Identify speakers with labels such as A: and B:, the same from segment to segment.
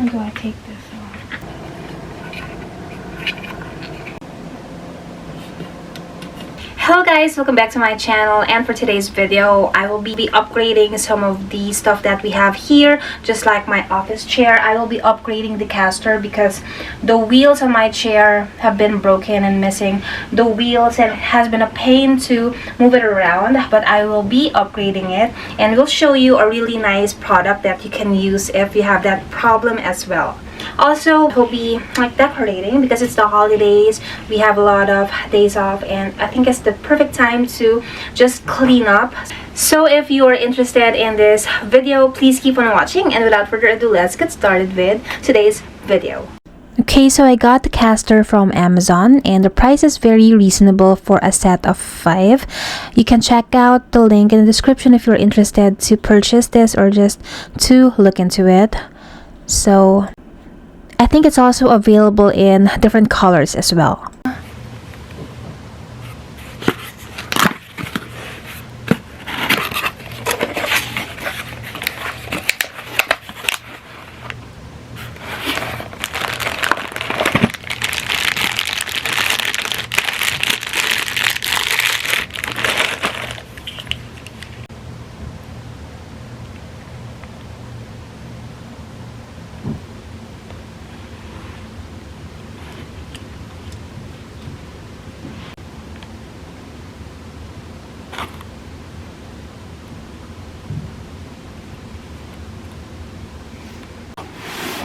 A: How do I take this off? Hello guys, welcome back to my channel, and for today's video I will be upgrading some of the stuff that we have here. Just like my office chair, I will be upgrading the caster because the wheels on my chair have been broken and missing the wheels, and it has been a pain to move it around, but I will be upgrading it and will show you a really nice product that you can use if you have that problem as well. Also, we'll be like decorating because it's the holidays. We have a lot of days off, and I think it's the perfect time to just clean up. So if you are interested in this video, please keep on watching, and without further ado, let's get started with today's video. Okay, so I got the caster from Amazon, and the price is very reasonable for a set of 5. You can check out the link in the description if you're interested to purchase this or just to look into it. So I think it's also available in different colors as well.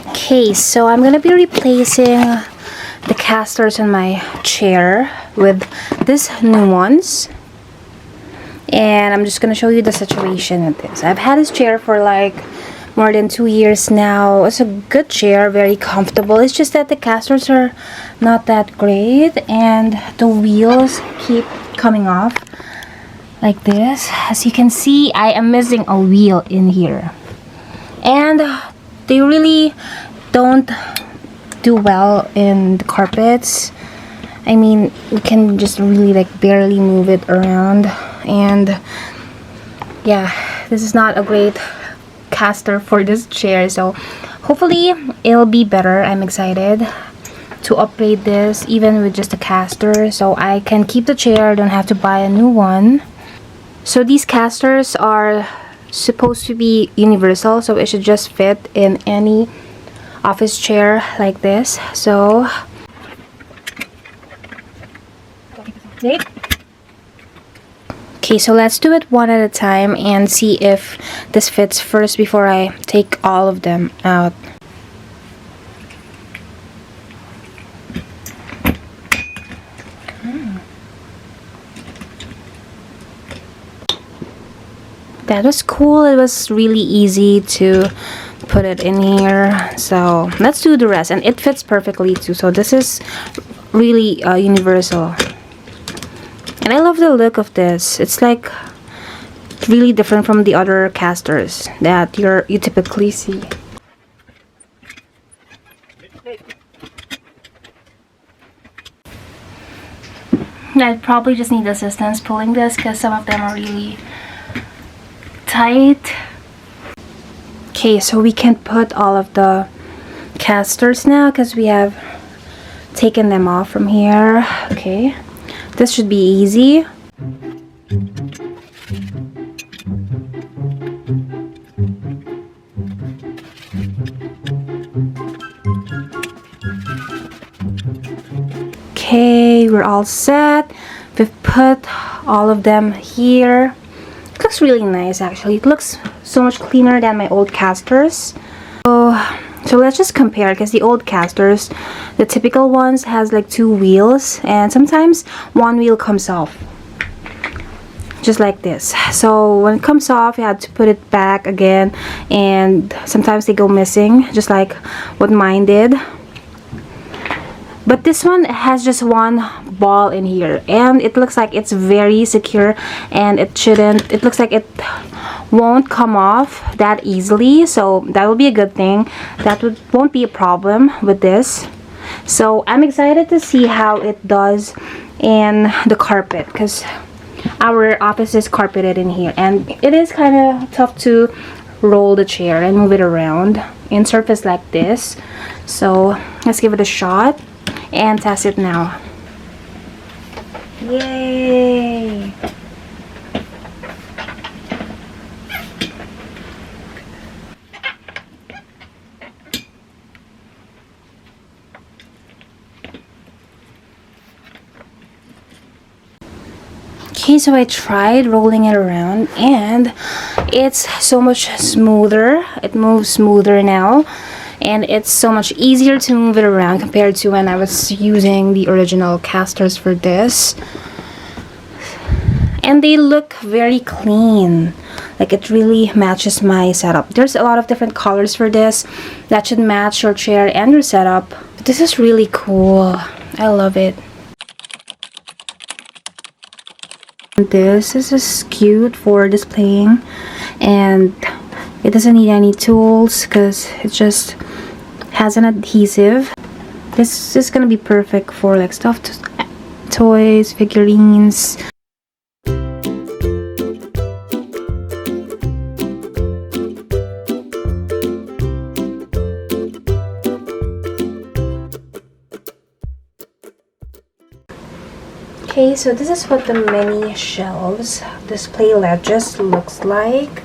A: Okay, so I'm gonna be replacing the casters on my chair with these new ones, and I'm just gonna show you the situation with this. I've had this chair for like more than 2 years now. It's a good chair, very comfortable. It's just that the casters are not that great, and the wheels keep coming off like this. As you can see, I am missing a wheel in here, and they really don't do well in the carpets. I mean, you can just really like barely move it around, and yeah, this is not a great caster for this chair. So hopefully it'll be better. I'm excited to upgrade this even with just a caster, so I can keep the chair, don't have to buy a new one. So these casters are supposed to be universal, so it should just fit in any office chair like this. So okay, so let's do it one at a time and see if this fits first before I take all of them out. That was cool. It was really easy to put it in here. So let's do the rest, and it fits perfectly too. So this is really universal, and I love the look of this. It's like really different from the other casters that you typically see. I probably just need assistance pulling this because some of them are really tight. Okay, so we can put all of the casters now because we have taken them off from here. Okay, this should be easy. Okay, we're all set. We've put all of them here. It looks really nice actually. It looks so much cleaner than my old casters. So let's just compare, because the old casters, the typical ones, has like 2 wheels, and sometimes one wheel comes off just like this. So when it comes off, you have to put it back again, and sometimes they go missing, just like what mine did. But this one has just one ball in here, and it looks like it's very secure, and it looks like it won't come off that easily, so that will be a good thing. That won't be a problem with this. So I'm excited to see how it does in the carpet, because our office is carpeted in here, and it is kind of tough to roll the chair and move it around. in surface like this. So let's give it a shot and test it now. Yay! Okay, so I tried rolling it around and it's so much smoother. It moves smoother now, and it's so much easier to move it around compared to when I was using the original casters for this. And they look very clean. Like, it really matches my setup. There's a lot of different colors for this that should match your chair and your setup. But this is really cool. I love it. This is just cute for displaying, and it doesn't need any tools because it just has an adhesive. This is gonna be perfect for like stuffed toys, figurines. Okay, so this is what the mini shelves display ledges looks like.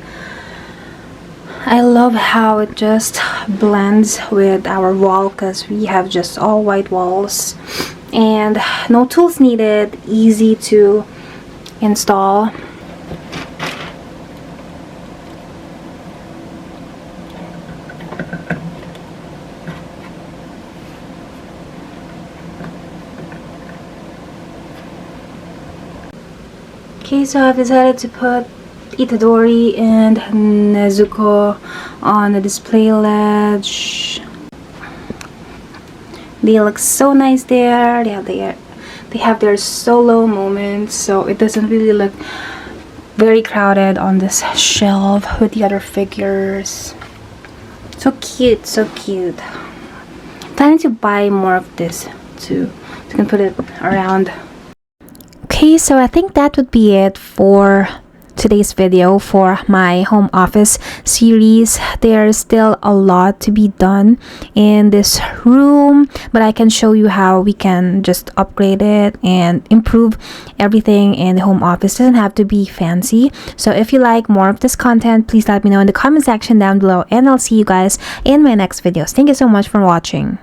A: I love how it just blends with our wall because we have just all white walls and no tools needed, easy to install. Okay, so I've decided to put Itadori and Nezuko on the display ledge. They look so nice there. They have their solo moments, so it doesn't really look very crowded on this shelf with the other figures. So cute, so cute. I'm planning to buy more of this too, so you can put it around. Okay, so I think that would be it for today's video for my home office series. There's still a lot to be done in this room, but I can show you how we can just upgrade it and improve everything in the home office. It doesn't have to be fancy. So if you like more of this content, please let me know in the comment section down below, and I'll see you guys in my next videos. Thank you so much for watching.